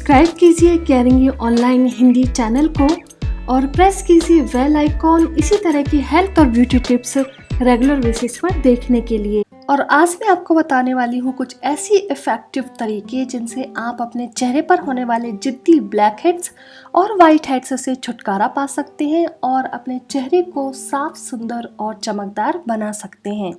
Subscribe कीजिए caring online Hindi channel को और प्रेस कीजिए बेल आइकॉन इसी तरह की हेल्थ और ब्यूटी टिप्स रेगुलर बेसिस पर देखने के लिए। और आज मैं आपको बताने वाली हूँ कुछ ऐसी इफेक्टिव तरीके जिनसे आप अपने चेहरे पर होने वाले जिद्दी ब्लैक हेड्स और वाइट हेड्स से छुटकारा पा सकते हैं और अपने चेहरे को साफ, सुंदर और चमकदार बना सकते हैं।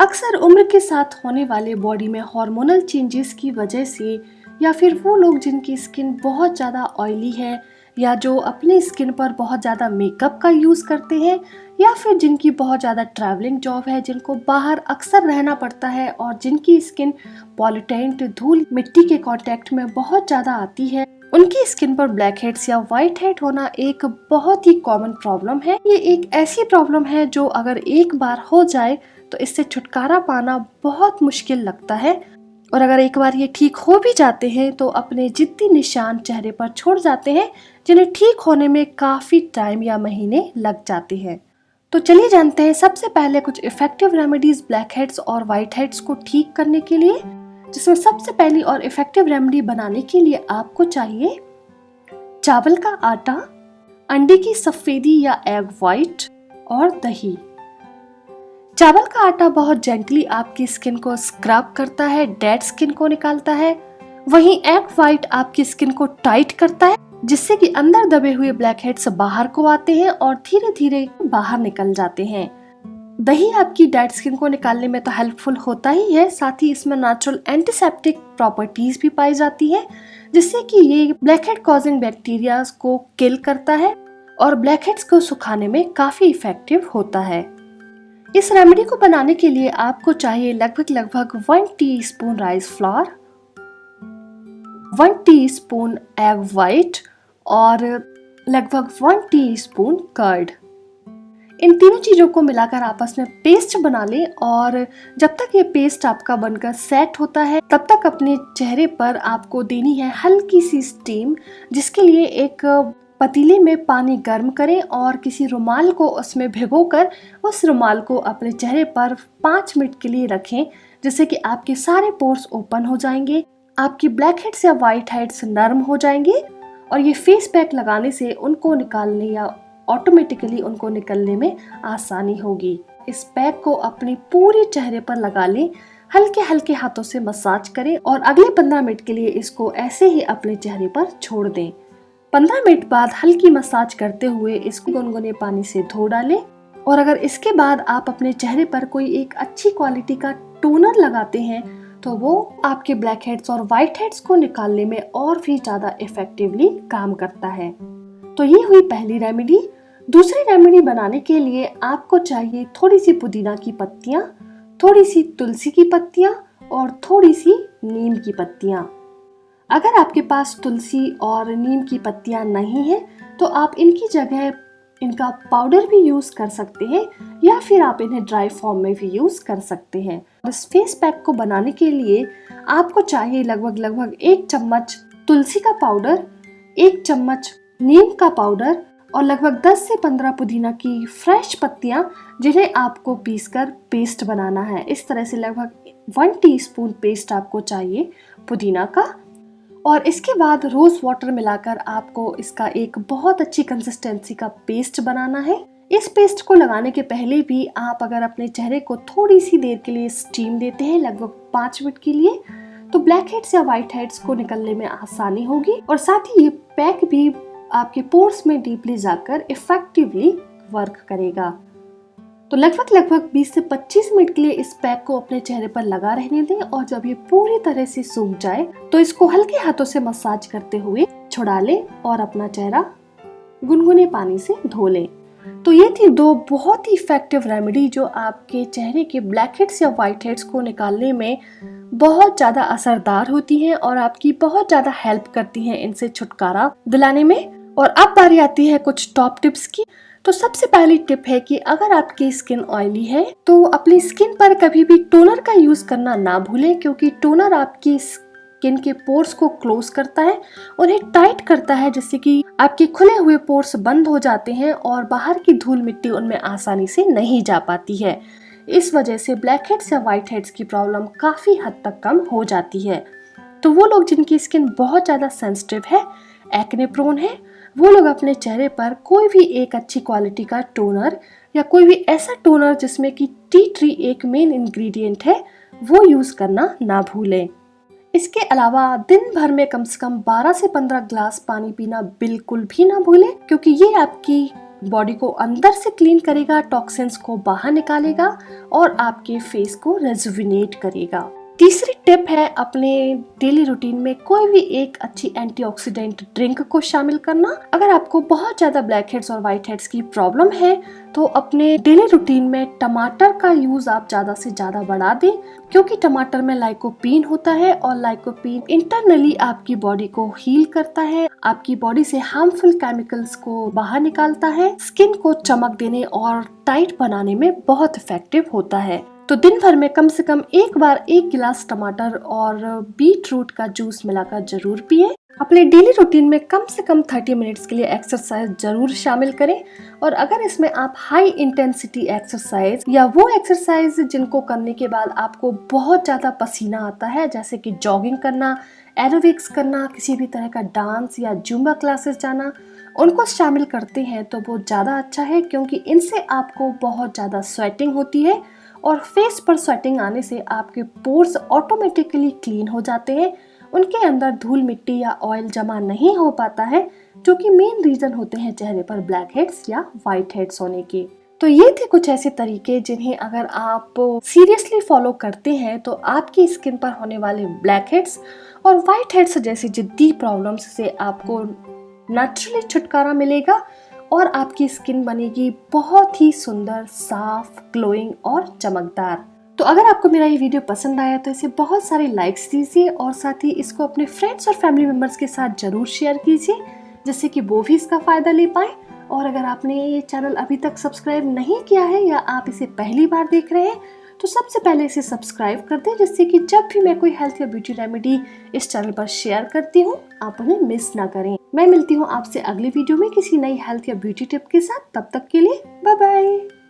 अक्सर उम्र के साथ होने वाले बॉडी में हार्मोनल चेंजेस की वजह से या फिर वो लोग जिनकी स्किन बहुत ज़्यादा ऑयली है या जो अपनी स्किन पर बहुत ज़्यादा मेकअप का यूज़ करते हैं या फिर जिनकी बहुत ज़्यादा ट्रैवलिंग जॉब है, जिनको बाहर अक्सर रहना पड़ता है और जिनकी स्किन पॉल्यूटेंट, धूल, मिट्टी के कांटेक्ट में बहुत ज़्यादा आती है, उनकी स्किन पर ब्लैक हेड्स या वाइट हेड होना एक बहुत ही कॉमन प्रॉब्लम है। ये एक ऐसी प्रॉब्लम है जो अगर एक बार हो जाए तो इससे छुटकारा पाना बहुत मुश्किल लगता है और अगर एक बार ये ठीक हो भी जाते हैं तो अपने जिद्दी निशान चेहरे पर छोड़ जाते हैं जिन्हें ठीक होने में काफ़ी टाइम या महीने लग जाते हैं। तो चलिए जानते हैं सबसे पहले कुछ इफेक्टिव रेमेडीज ब्लैक हेड्स और वाइट हेड्स को ठीक करने के लिए, जिसमें सबसे पहली और इफेक्टिव रेमेडी बनाने के लिए आपको चाहिए चावल का आटा, अंडे की सफेदी या एग व्हाइट और दही। चावल का आटा बहुत जेंटली आपकी स्किन को स्क्रब करता है, डेड स्किन को निकालता है। वहीं एग व्हाइट आपकी स्किन को टाइट करता है जिससे कि अंदर दबे हुए ब्लैक हेड्स बाहर को आते हैं और धीरे धीरे बाहर निकल जाते हैं। दही आपकी डेड स्किन को निकालने में तो हेल्पफुल होता ही है, साथ ही इसमें नेचुरल एंटीसेप्टिक प्रॉपर्टीज भी पाई जाती है जिससे कि ये ब्लैक हेड कॉजिंग बैक्टीरिया को किल करता है और ब्लैक हेड्स को सुखाने में काफी इफेक्टिव होता है। इस रेमेडी को बनाने के लिए आपको चाहिए लगभग 1 teaspoon rice flour, 1 teaspoon egg white और लगभग 1 टीस्पून कर्ड। इन तीनों चीजों को मिलाकर आपस में पेस्ट बना लें और जब तक ये पेस्ट आपका बनकर सेट होता है तब तक अपने चेहरे पर आपको देनी है हल्की सी स्टीम, जिसके लिए एक पतीले में पानी गर्म करें और किसी रुमाल को उसमें भिगोकर उस रुमाल को अपने चेहरे पर 5 मिनट के लिए रखें, जिससे कि आपके सारे पोर्स ओपन हो जाएंगे, आपकी ब्लैक हेड्स या वाइट हेड्स नरम हो जाएंगे और ये फेस पैक लगाने से उनको निकालने या ऑटोमेटिकली उनको निकलने में आसानी होगी। इस पैक को अपने पूरे चेहरे पर लगा लें, हल्के हल्के हाथों से मसाज करें और अगले 15 मिनट के लिए इसको ऐसे ही अपने चेहरे पर छोड़ दें। 15 मिनट बाद हल्की मसाज करते हुए इसको गुनगुने पानी से धो डालें और अगर इसके बाद आप अपने चेहरे पर कोई एक अच्छी क्वालिटी का टोनर लगाते हैं तो वो आपके ब्लैक हेड्स और वाइट हेड्स को निकालने में और भी ज्यादा इफेक्टिवली काम करता है। तो ये हुई पहली रेमेडी। दूसरी रेमेडी बनाने के लिए आपको चाहिए थोड़ी सी पुदीना की पत्तियां, थोड़ी सी तुलसी की पत्तियां और थोड़ी सी नीम की पत्तियां। अगर आपके पास तुलसी और नीम की पत्तियां नहीं है तो आप इनकी जगह इनका पाउडर भी यूज कर सकते हैं या फिर आप इन्हें ड्राई फॉर्म में भी यूज कर सकते हैं। इस फेस पैक को बनाने के लिए आपको चाहिए लगभग 1 चम्मच तुलसी का पाउडर, 1 चम्मच नीम का पाउडर और लगभग 10 से 15 पुदीना की फ्रेश पत्तियां जिन्हें आपको पीसकर पेस्ट बनाना है। इस तरह से लगभग 1 टीस्पून पेस्ट आपको चाहिए पुदीना का और इसके बाद रोज वाटर मिलाकर आपको इसका एक बहुत अच्छी कंसिस्टेंसी का पेस्ट बनाना है। इस पेस्ट को लगाने के पहले भी आप अगर अपने चेहरे को थोड़ी सी देर के लिए स्टीम देते हैं लगभग 5 मिनट के लिए तो ब्लैक हेड्स या वाइट हेड्स को निकलने में आसानी होगी और साथ ही ये पैक भी आपके पोर्स में डीपली जाकर इफेक्टिवली वर्क करेगा। तो लगभग 20 से 25 मिनट के लिए इस पैक को अपने चेहरे पर लगा रहने दें और जब ये पूरी तरह से सूख जाए तो इसको हल्के हाथों से मसाज करते हुए छुड़ा लें और अपना चेहरा गुनगुने पानी से धो लें। तो ये थी 2 बहुत ही इफेक्टिव रेमेडी जो आपके चेहरे के ब्लैक हेड्स या वाइट हेड्स को निकालने में बहुत ज्यादा असरदार होती हैं और आपकी बहुत ज्यादा हेल्प करती हैं इनसे छुटकारा दिलाने में। और अब बारी आती है कुछ टॉप टिप्स की। तो सबसे पहली टिप है कि अगर आपकी स्किन ऑयली है तो अपनी स्किन पर कभी भी टोनर का यूज करना ना भूलें, क्योंकि टोनर आपकी स्किन के पोर्स को क्लोज करता है, उन्हें टाइट करता है जिससे कि आपके खुले हुए पोर्स बंद हो जाते हैं और बाहर की धूल मिट्टी उनमें आसानी से नहीं जा पाती है। इस वजह से ब्लैक हेड्स या वाइट हेड्स की प्रॉब्लम काफी हद तक कम हो जाती है। तो वो लोग जिनकी स्किन बहुत ज़्यादा सेंसिटिव है, एक्ने प्रोन है, वो लोग अपने चेहरे पर कोई भी एक अच्छी क्वालिटी का टोनर या कोई भी ऐसा टोनर जिसमें कि टी ट्री एक मेन इंग्रेडिएंट है, वो यूज़ करना ना भूलें। इसके अलावा दिन भर में कम से कम 12 से 15 ग्लास पानी पीना बिल्कुल भी ना भूलें, क्योंकि ये आपकी बॉडी को अंदर से क्लीन करेगा, टॉक्सिन्स को बाहर निकालेगा और आपके फेस को रेजुविनेट करेगा। तीसरी टिप है अपने डेली रूटीन में कोई भी एक अच्छी एंटीऑक्सीडेंट ड्रिंक को शामिल करना। अगर आपको बहुत ज्यादा ब्लैक हेड्स और व्हाइट हेड्स की प्रॉब्लम है तो अपने डेली रूटीन में टमाटर का यूज आप ज्यादा से ज्यादा बढ़ा दें, क्योंकि टमाटर में लाइकोपीन होता है और लाइकोपीन इंटरनली आपकी बॉडी को हील करता है, आपकी बॉडी से हार्मफुल केमिकल्स को बाहर निकालता है, स्किन को चमक देने और टाइट बनाने में बहुत इफेक्टिव होता है। तो दिन भर में कम से कम एक बार 1 गिलास टमाटर और बीट रूट का जूस मिलाकर जरूर पिए। अपने डेली रूटीन में कम से कम 30 मिनट्स के लिए एक्सरसाइज जरूर शामिल करें, और अगर इसमें आप हाई इंटेंसिटी एक्सरसाइज या वो एक्सरसाइज जिनको करने के बाद आपको बहुत ज्यादा पसीना आता है, जैसे कि जॉगिंग करना, एरोबिक्स करना, किसी भी तरह का डांस या जुम्बा क्लासेस जाना, उनको शामिल करते हैं तो वो ज़्यादा अच्छा है, क्योंकि इनसे आपको बहुत ज़्यादा स्वेटिंग होती है और फेस पर स्वेटिंग आने से आपके पोर्स ऑटोमेटिकली क्लीन हो जाते हैं, उनके अंदर धूल मिट्टी या ऑयल जमा नहीं हो पाता है, जो कि मेन रीजन होते हैं चेहरे पर ब्लैक हेड्स या व्हाइट हेड्स होने के। तो ये थे कुछ ऐसे तरीके जिन्हें अगर आप सीरियसली फॉलो करते हैं तो आपकी स्किन पर होने वाले ब्लैक हेड्स और व्हाइट हेड्स जैसी जिद्दी प्रॉब्लम्स से आपको नेचुरली छुटकारा मिलेगा और आपकी स्किन बनेगी बहुत ही सुंदर, साफ, ग्लोइंग और चमकदार। तो अगर आपको मेरा ये वीडियो पसंद आया तो इसे बहुत सारे लाइक्स दीजिए और साथ ही इसको अपने फ्रेंड्स और फैमिली मेंबर्स के साथ जरूर शेयर कीजिए, जिससे कि वो भी इसका फायदा ले पाए। और अगर आपने ये चैनल अभी तक सब्सक्राइब नहीं किया है या आप इसे पहली बार देख रहे हैं तो सबसे पहले इसे सब्सक्राइब कर दें, जिससे कि जब भी मैं कोई हेल्थ या ब्यूटी रेमेडी इस चैनल पर शेयर करती हूँ आप उन्हें मिस ना करें। मैं मिलती हूँ आपसे अगली वीडियो में किसी नई हेल्थ या ब्यूटी टिप के साथ। तब तक के लिए बाय बाय।